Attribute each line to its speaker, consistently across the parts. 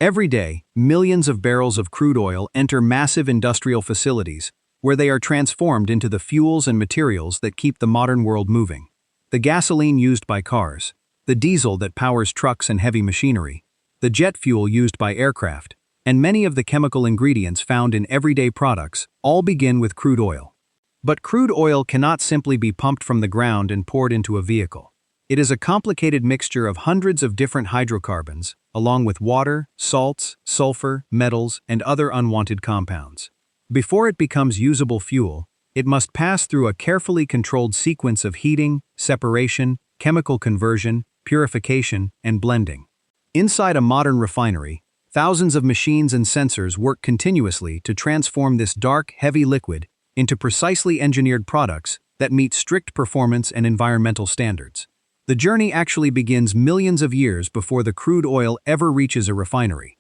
Speaker 1: Every day, millions of barrels of crude oil enter massive industrial facilities, where they are transformed into the fuels and materials that keep the modern world moving. The gasoline used by cars, the diesel that powers trucks and heavy machinery, the jet fuel used by aircraft, and many of the chemical ingredients found in everyday products all begin with crude oil. But crude oil cannot simply be pumped from the ground and poured into a vehicle. It is a complicated mixture of hundreds of different hydrocarbons, along with water, salts, sulfur, metals, and other unwanted compounds. Before it becomes usable fuel, it must pass through a carefully controlled sequence of heating, separation, chemical conversion, purification, and blending. Inside a modern refinery, thousands of machines and sensors work continuously to transform this dark, heavy liquid into precisely engineered products that meet strict performance and environmental standards. The journey actually begins millions of years before the crude oil ever reaches a refinery.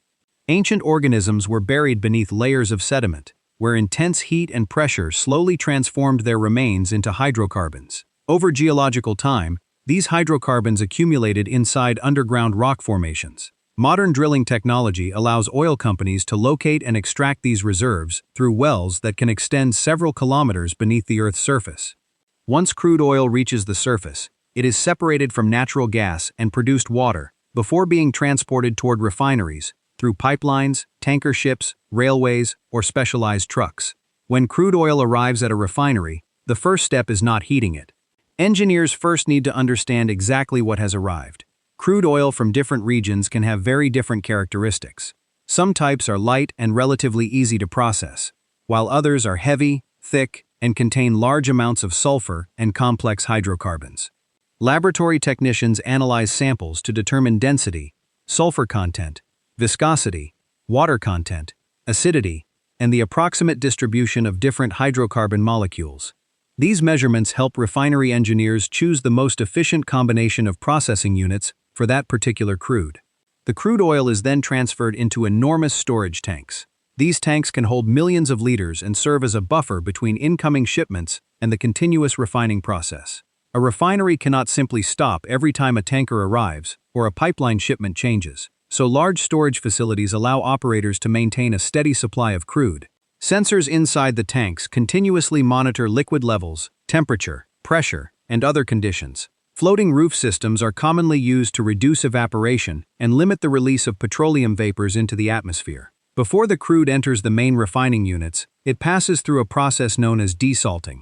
Speaker 1: Ancient organisms were buried beneath layers of sediment, where intense heat and pressure slowly transformed their remains into hydrocarbons. Over geological time, these hydrocarbons accumulated inside underground rock formations. Modern drilling technology allows oil companies to locate and extract these reserves through wells that can extend several kilometers beneath the Earth's surface. Once crude oil reaches the surface, it is separated from natural gas and produced water before being transported toward refineries through pipelines, tanker ships, railways, or specialized trucks. When crude oil arrives at a refinery, the first step is not heating it. Engineers first need to understand exactly what has arrived. Crude oil from different regions can have very different characteristics. Some types are light and relatively easy to process, while others are heavy, thick, and contain large amounts of sulfur and complex hydrocarbons. Laboratory technicians analyze samples to determine density, sulfur content, viscosity, water content, acidity, and the approximate distribution of different hydrocarbon molecules. These measurements help refinery engineers choose the most efficient combination of processing units for that particular crude. The crude oil is then transferred into enormous storage tanks. These tanks can hold millions of liters and serve as a buffer between incoming shipments and the continuous refining process. A refinery cannot simply stop every time a tanker arrives or a pipeline shipment changes, so large storage facilities allow operators to maintain a steady supply of crude. Sensors inside the tanks continuously monitor liquid levels, temperature, pressure, and other conditions. Floating roof systems are commonly used to reduce evaporation and limit the release of petroleum vapors into the atmosphere. Before the crude enters the main refining units, it passes through a process known as desalting.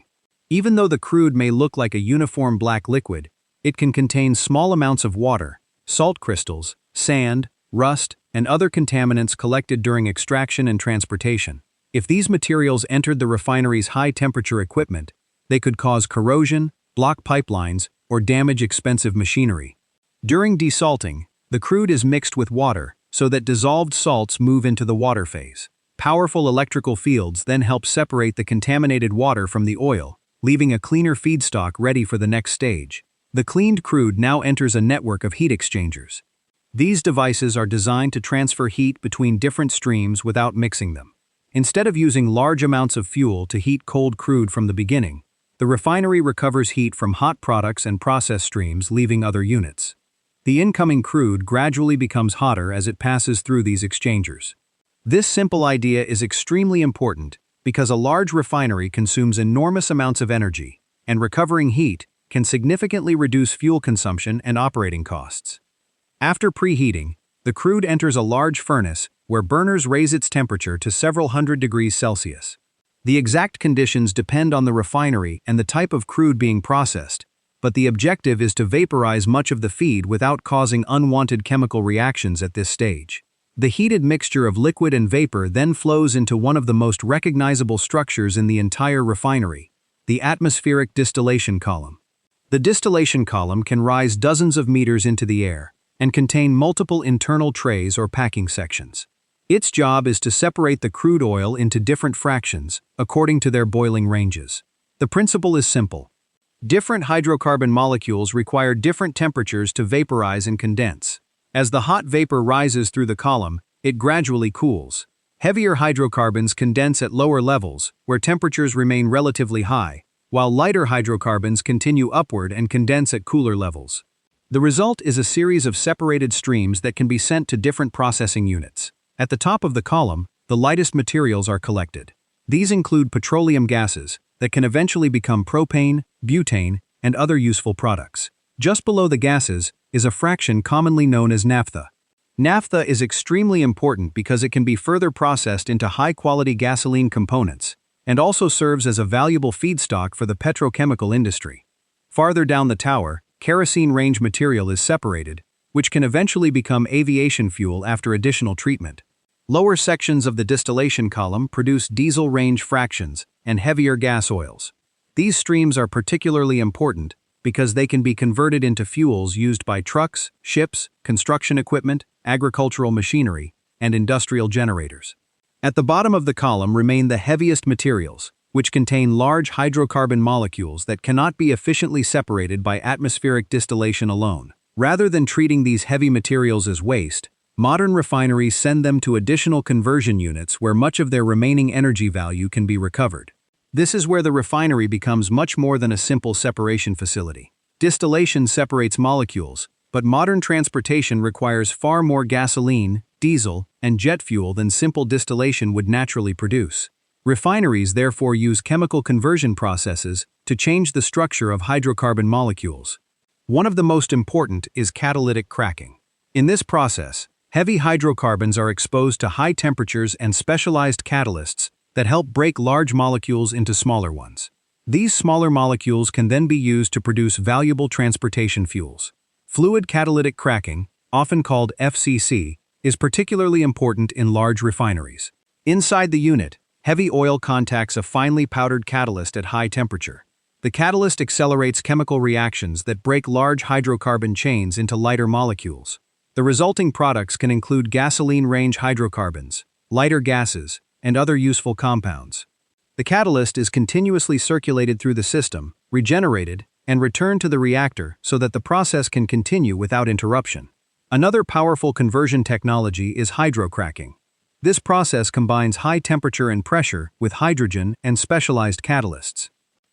Speaker 1: Even though the crude may look like a uniform black liquid, it can contain small amounts of water, salt crystals, sand, rust, and other contaminants collected during extraction and transportation. If these materials entered the refinery's high-temperature equipment, they could cause corrosion, block pipelines, or damage expensive machinery. During desalting, the crude is mixed with water so that dissolved salts move into the water phase. Powerful electrical fields then help separate the contaminated water from the oil, leaving a cleaner feedstock ready for the next stage. The cleaned crude now enters a network of heat exchangers. These devices are designed to transfer heat between different streams without mixing them. Instead of using large amounts of fuel to heat cold crude from the beginning, the refinery recovers heat from hot products and process streams, leaving other units. The incoming crude gradually becomes hotter as it passes through these exchangers. This simple idea is extremely important because a large refinery consumes enormous amounts of energy, and recovering heat can significantly reduce fuel consumption and operating costs. After preheating, the crude enters a large furnace where burners raise its temperature to several hundred degrees Celsius. The exact conditions depend on the refinery and the type of crude being processed, but the objective is to vaporize much of the feed without causing unwanted chemical reactions at this stage. The heated mixture of liquid and vapor then flows into one of the most recognizable structures in the entire refinery, the atmospheric distillation column. The distillation column can rise dozens of meters into the air and contain multiple internal trays or packing sections. Its job is to separate the crude oil into different fractions according to their boiling ranges. The principle is simple. Different hydrocarbon molecules require different temperatures to vaporize and condense. As the hot vapor rises through the column, it gradually cools. Heavier hydrocarbons condense at lower levels, where temperatures remain relatively high, while lighter hydrocarbons continue upward and condense at cooler levels. The result is a series of separated streams that can be sent to different processing units. At the top of the column, the lightest materials are collected. These include petroleum gases that can eventually become propane, butane, and other useful products. Just below the gases is a fraction commonly known as naphtha. Naphtha is extremely important because it can be further processed into high-quality gasoline components and also serves as a valuable feedstock for the petrochemical industry. Farther down the tower, kerosene range material is separated, which can eventually become aviation fuel after additional treatment. Lower sections of the distillation column produce diesel range fractions and heavier gas oils. These streams are particularly important because they can be converted into fuels used by trucks, ships, construction equipment, agricultural machinery, and industrial generators. At the bottom of the column remain the heaviest materials, which contain large hydrocarbon molecules that cannot be efficiently separated by atmospheric distillation alone. Rather than treating these heavy materials as waste, modern refineries send them to additional conversion units where much of their remaining energy value can be recovered. This is where the refinery becomes much more than a simple separation facility. Distillation separates molecules, but modern transportation requires far more gasoline, diesel, and jet fuel than simple distillation would naturally produce. Refineries therefore use chemical conversion processes to change the structure of hydrocarbon molecules. One of the most important is catalytic cracking. In this process, heavy hydrocarbons are exposed to high temperatures and specialized catalysts that help break large molecules into smaller ones. These smaller molecules can then be used to produce valuable transportation fuels. Fluid catalytic cracking, often called FCC, is particularly important in large refineries. Inside the unit, heavy oil contacts a finely powdered catalyst at high temperature. The catalyst accelerates chemical reactions that break large hydrocarbon chains into lighter molecules. The resulting products can include gasoline-range hydrocarbons, lighter gases, and other useful compounds. The catalyst is continuously circulated through the system, regenerated, and returned to the reactor so that the process can continue without interruption. Another powerful conversion technology is hydrocracking. This process combines high temperature and pressure with hydrogen and specialized catalysts.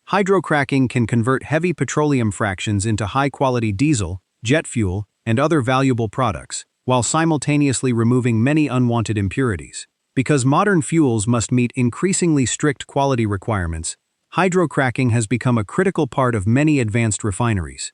Speaker 1: Hydrocracking can convert heavy petroleum fractions into high-quality diesel, jet fuel, and other valuable products, while simultaneously removing many unwanted impurities. Because modern fuels must meet increasingly strict quality requirements, hydrocracking has become a critical part of many advanced refineries.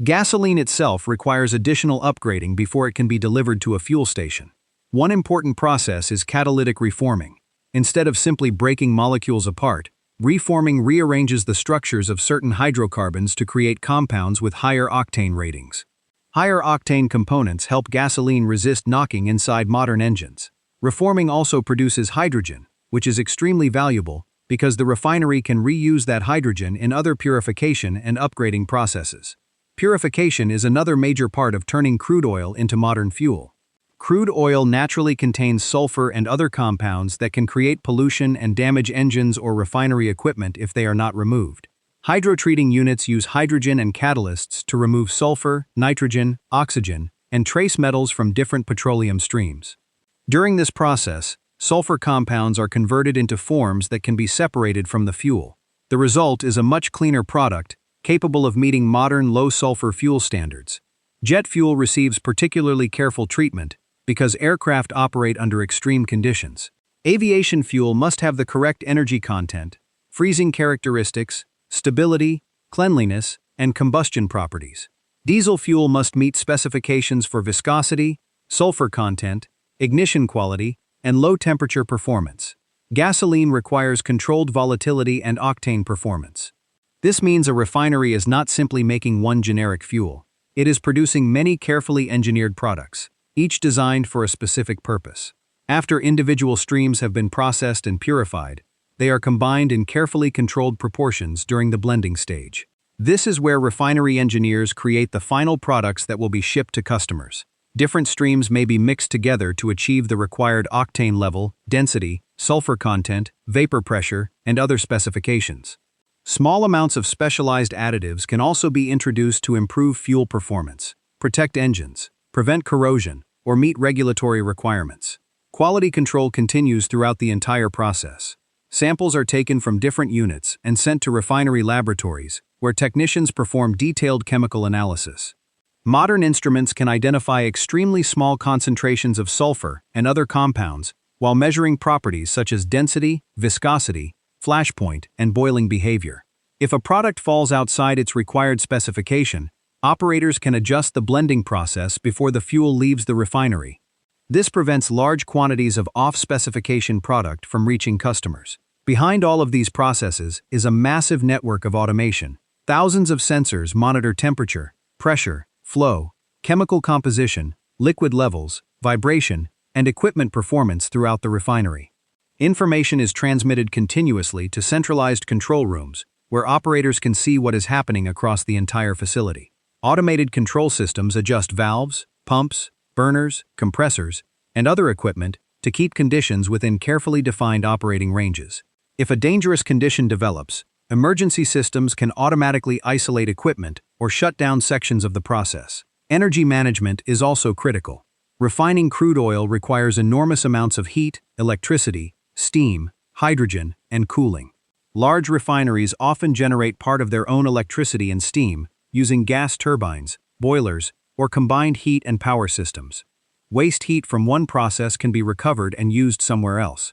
Speaker 1: Gasoline itself requires additional upgrading before it can be delivered to a fuel station. One important process is catalytic reforming. Instead of simply breaking molecules apart, reforming rearranges the structures of certain hydrocarbons to create compounds with higher octane ratings. Higher octane components help gasoline resist knocking inside modern engines. Reforming also produces hydrogen, which is extremely valuable because the refinery can reuse that hydrogen in other purification and upgrading processes. Purification is another major part of turning crude oil into modern fuel. Crude oil naturally contains sulfur and other compounds that can create pollution and damage engines or refinery equipment if they are not removed. Hydrotreating units use hydrogen and catalysts to remove sulfur, nitrogen, oxygen, and trace metals from different petroleum streams. During this process, sulfur compounds are converted into forms that can be separated from the fuel. The result is a much cleaner product, capable of meeting modern low-sulfur fuel standards. Jet fuel receives particularly careful treatment because aircraft operate under extreme conditions. Aviation fuel must have the correct energy content, freezing characteristics, stability, cleanliness, and combustion properties. Diesel fuel must meet specifications for viscosity, sulfur content, ignition quality, and low-temperature performance. Gasoline requires controlled volatility and octane performance. This means a refinery is not simply making one generic fuel. It is producing many carefully engineered products, each designed for a specific purpose. After individual streams have been processed and purified, they are combined in carefully controlled proportions during the blending stage. This is where refinery engineers create the final products that will be shipped to customers. Different streams may be mixed together to achieve the required octane level, density, sulfur content, vapor pressure, and other specifications. Small amounts of specialized additives can also be introduced to improve fuel performance, protect engines, prevent corrosion, or meet regulatory requirements. Quality control continues throughout the entire process. Samples are taken from different units and sent to refinery laboratories, where technicians perform detailed chemical analysis. Modern instruments can identify extremely small concentrations of sulfur and other compounds while measuring properties such as density, viscosity, flash point, and boiling behavior. If a product falls outside its required specification, operators can adjust the blending process before the fuel leaves the refinery. This prevents large quantities of off-specification product from reaching customers. Behind all of these processes is a massive network of automation. Thousands of sensors monitor temperature, pressure, flow, chemical composition, liquid levels, vibration, and equipment performance throughout the refinery. Information is transmitted continuously to centralized control rooms, where operators can see what is happening across the entire facility. Automated control systems adjust valves, pumps, burners, compressors, and other equipment to keep conditions within carefully defined operating ranges. If a dangerous condition develops, emergency systems can automatically isolate equipment or shut down sections of the process. Energy management is also critical. Refining crude oil requires enormous amounts of heat, electricity, steam, hydrogen, and cooling. Large refineries often generate part of their own electricity and steam using gas turbines, boilers, or combined heat and power systems. Waste heat from one process can be recovered and used somewhere else.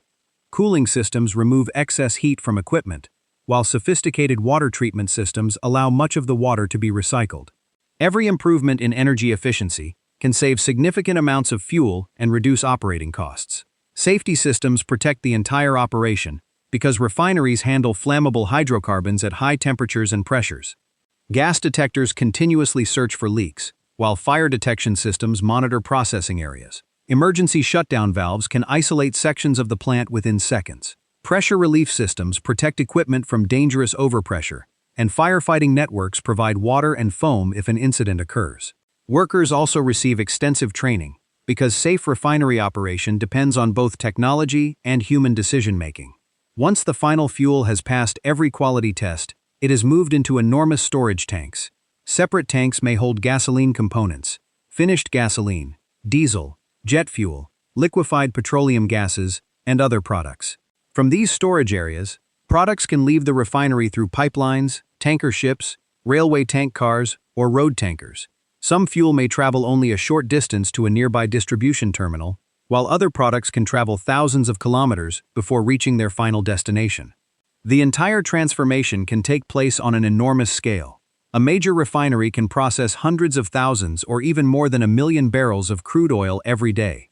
Speaker 1: Cooling systems remove excess heat from equipment, while sophisticated water treatment systems allow much of the water to be recycled. Every improvement in energy efficiency can save significant amounts of fuel and reduce operating costs. Safety systems protect the entire operation because refineries handle flammable hydrocarbons at high temperatures and pressures. Gas detectors continuously search for leaks, while fire detection systems monitor processing areas. Emergency shutdown valves can isolate sections of the plant within seconds. Pressure relief systems protect equipment from dangerous overpressure, and firefighting networks provide water and foam if an incident occurs. Workers also receive extensive training, because safe refinery operation depends on both technology and human decision-making. Once the final fuel has passed every quality test, it is moved into enormous storage tanks. Separate tanks may hold gasoline components, finished gasoline, diesel, jet fuel, liquefied petroleum gases, and other products. From these storage areas, products can leave the refinery through pipelines, tanker ships, railway tank cars, or road tankers. Some fuel may travel only a short distance to a nearby distribution terminal, while other products can travel thousands of kilometers before reaching their final destination. The entire transformation can take place on an enormous scale. A major refinery can process hundreds of thousands or even more than 1 million barrels of crude oil every day.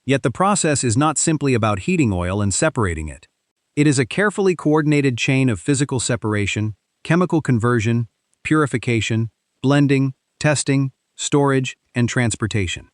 Speaker 1: Yet the process is not simply about heating oil and separating it. It is a carefully coordinated chain of physical separation, chemical conversion, purification, blending, testing, storage, and transportation.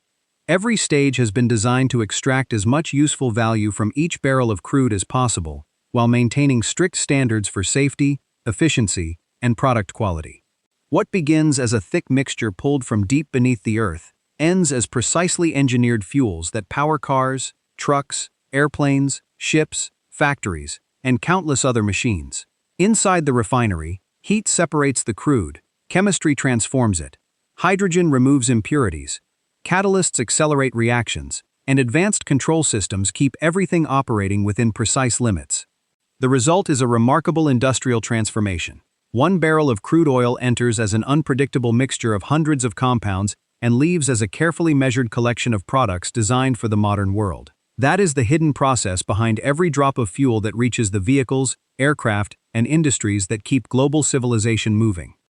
Speaker 1: Every stage has been designed to extract as much useful value from each barrel of crude as possible, while maintaining strict standards for safety, efficiency, and product quality. What begins as a thick mixture pulled from deep beneath the earth ends as precisely engineered fuels that power cars, trucks, airplanes, ships, factories, and countless other machines. Inside the refinery, heat separates the crude, chemistry transforms it, hydrogen removes impurities, catalysts accelerate reactions, and advanced control systems keep everything operating within precise limits. The result is a remarkable industrial transformation. 1 barrel of crude oil enters as an unpredictable mixture of hundreds of compounds and leaves as a carefully measured collection of products designed for the modern world. That is the hidden process behind every drop of fuel that reaches the vehicles, aircraft, and industries that keep global civilization moving.